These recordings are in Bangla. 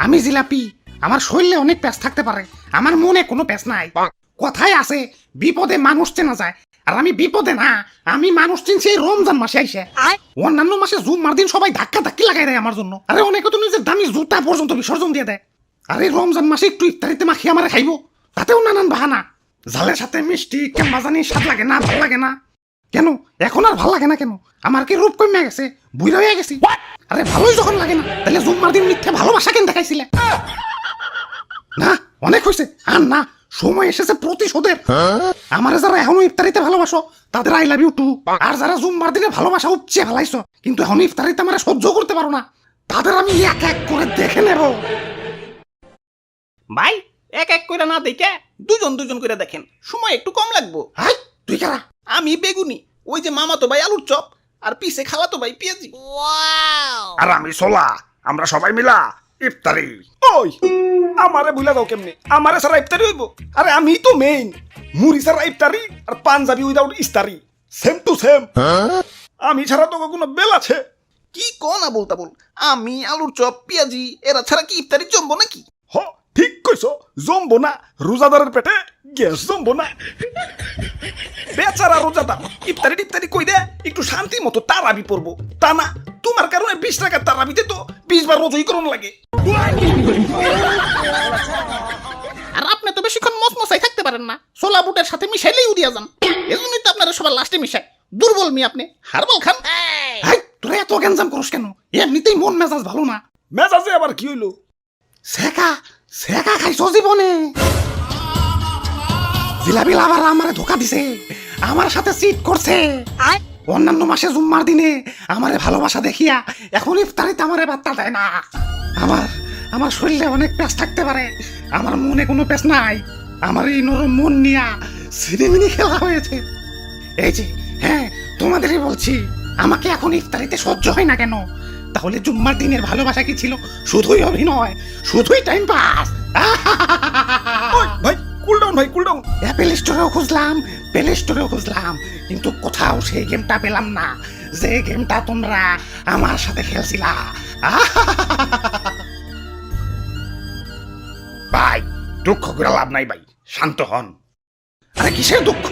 আমি জিলাপি, আমার শরীরে অনেক প্যাঁচ থাকতে পারে, আমার মনে কোনো প্যাঁচ নাই। কথায় আছে বিপদে মানুষ চেনা যায়, আর আমি বিপদে না, আমি মানুষ চিনছি এই রমজান মাসে আইসে। অন্যান্য মাসে জুম্মার দিন সবাই ধাক্কা ধাক্কি লাগাই দেয় আমার জন্য, আরে অনেকে তো নিজের দামি জুতা পর্যন্ত বিসর্জন দিয়ে দেয়। আর এই রমজান মাসে একটু ইফতারিতে মাখিয়ে আমার খাইবো, তাতেও নানান বাহানা। ঝালের সাথে মিষ্টি কেমন জানি স্বাদ লাগে না, ভাল লাগে না কেন? এখন আর ভাল লাগে না কেন? আমার কি রূপ কমে গেছে, বুড়া হয়ে গেছি? আরে ভালোই যখন লাগে না, তাহলে জুম্মার দিন মিথ্যে ভালোবাসা কেন দেখাইছিলে? না অনেক হয়েছে, আর না, সময় এসেছে প্রতিশোধের। আমার যারা এখনো ইফতারিতে ভালোবাসো তাদের আই লাভ ইউ টু, আর যারা জুম্মার দিনে ভালোবাসা উপচে ফেলাইছো কিন্তু এখন ইফতারিতে আমার সহ্য করতে পারো না, তাদের আমি এক এক করে দেখে নেব। ভাই এক এক করে না দেখে দুজন দুজন করে দেখেন, সময় একটু কম লাগবো। হাই তুই কারা? আমি বেগুনি, ওই যে মামা তো ভাই আলুর চপ, আর পিছে খালা তো ভাই পেঁয়াজি। আর আমি সোলা, আমরা সবাই মিলা ইফতারি। ওই আমারে ভুলা দাও কেমনে? আমারে সারা ইফতারি হইব? আরে আমি তো মেইন, মুড়ি সারা ইফতারি আর পাঞ্জাবি উইদাউট ইস্তারি, সেম টু সেম। আমি ছাড়া তো কোনো বেল আছে? কি কোন না বলতা বল, আমি আলুর চপ পেঁয়াজি এরা ছাড়া কি ইফতারি জমবো নাকি? হ ঠিক কইছো, জমবো না, রোজাদারের পেটে গ্যাস জমবো না। বেচারা রোজাদার ইফতারি টিফতারি কই দে একটু শান্তি মতো তারাবি পড়বো, তা না তোমার কারণে 20 টাকার তারাবিতে তো 20 বার রোজই করণ লাগে। আর আপনি তো বেশিক্ষণ মসমসাই থাকতে পারেন না, সোলা বুটের সাথে মিশাইলেই উড়িয়া যান, এজন্যই তো আপনারা সবার লাস্টে মিশায়। দুর্বল মি আপনি, হারবাল খান। হাই তোরা এত গ্যাঞ্জাম করস কেন? এমনিতেই মন মেজাজ ভালো না। মেজাজে আবার কি হইলো? সেকা সেকা খাইছো জীবনে? জিলাপি আবার আমারে ধোকা দিছে, আমার সাথে চিট করছে। অন্যান্য মাসে জুম্মার দিনে আমারে ভালোবাসা দেখিয়া এখন ইফতারিতে আমারে বার্তা দেয় না। আমার শরীরে অনেক প্যাঁচ থাকতে পারে, আমার মনে কোনো প্যাঁচ নাই। আমার এই নরম মন নিয়া সিনেমিনি খেলা হয়েছে। এই যে হ্যাঁ তোমাদেরই বলছি, আমাকে এখন ইফতারিতে সহ্য হয় না কেন? তাহলে জুম্মার দিনের ভালোবাসা কি ছিল? শুধুই অভিনয়, শুধুই টাইম পাস। ভাই কুল ডাউন, ভাই কুল ডাউন। অ্যাপেল স্টোরেও খুঁজলাম, প্লে স্টোরেও খুঁজলাম, কিন্তু কোথাও সেই গেমটা পেলাম না, যে গেমটা তোমরা আমার সাথে খেলছিলা। ভাই দুঃখ করে লাভ নাই ভাই, শান্ত হন। আরে কিসের দুঃখ?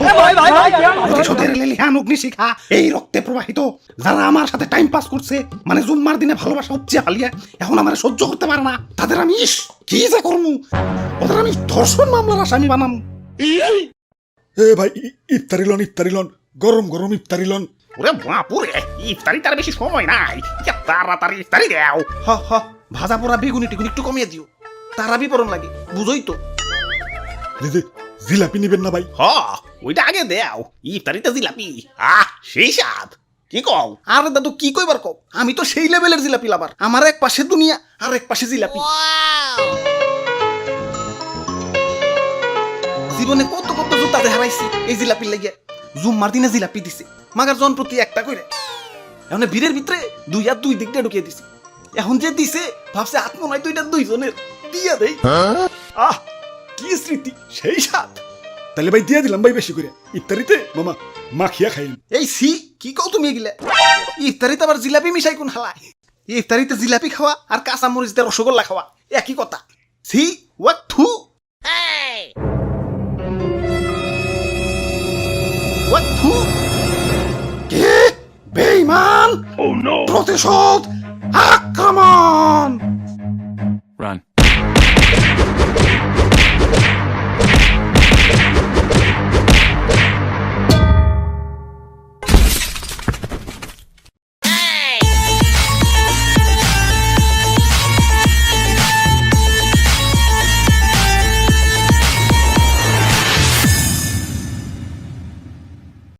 প্রতিশোধের লেলিহান অগ্নিশিখা এই রক্তে প্রবাহিত। যারা আমার সাথে টাইম পাস করছে, মানে জুম্মার দিনে ভালোবাসা উপচে ফালিয়া এখন আমার সহ্য করতে পারে না, তাদের আমি কি যে করবো? ওদের আমি ধর্ষণ মামলার আসামি বানাম। এ ভাই ইফতারি লন, গরম গরম ইফতারি লন। ওরে বাপুরে, ইফতারি তার বেশি সময় নাই, তাড়াতাড়ি ইফতারি দাও। হ হ, ভাজা পোড়া বেগুনি টিগুনি একটু কমিয়ে দিও, তারাবি পরন লাগে, বুঝোই তো। দিদি জিলাপি নিবেন না ভাই? হ ওইটা আগে দেও, ইফতারিতে জিলাপি, আহ সেই স্বাদ। কি কও? আরে দাদু কি কইবার কও, আমি তো সেই লেভেলের জিলাপি লাভার, আমার এক পাশে দুনিয়া আর এক পাশে জিলাপি। জীবনে কত কত জুতাতে হারাইছি এই জিলাপির লাগিয়া, জুম্মার দিনে জিলাপি দিছে মাগার জন প্রতি একটা কইরে, এখন ভিড়ের ভিতরে দুই আর দুই দিকটা ঢুকিয়ে দিছি। এখন যে দিছে ভাবছে আত্ম নয় দুইটা দুইজনের, দিয়া দেই। আহ কি স্মৃতি, সেই স্বাদ। তাহলে ভাই দিয়ে দিলাম ভাই বেশি করে, ইফতারিতে মামা মাখিয়া খাইন। এই সি কি কও তুমি এগুলা? ইফতারিতে আবার জিলাপি মিশাই কোন হালায়? ইফতারিতে জিলাপি খাওয়া আর কাঁচা মরিচ দিয়ে রসগোল্লা খাওয়া একই কথা। সি ওয়াট থু, ওয়াট থু। কে বেঈমান? প্রতিশোধ, আক্রমণ!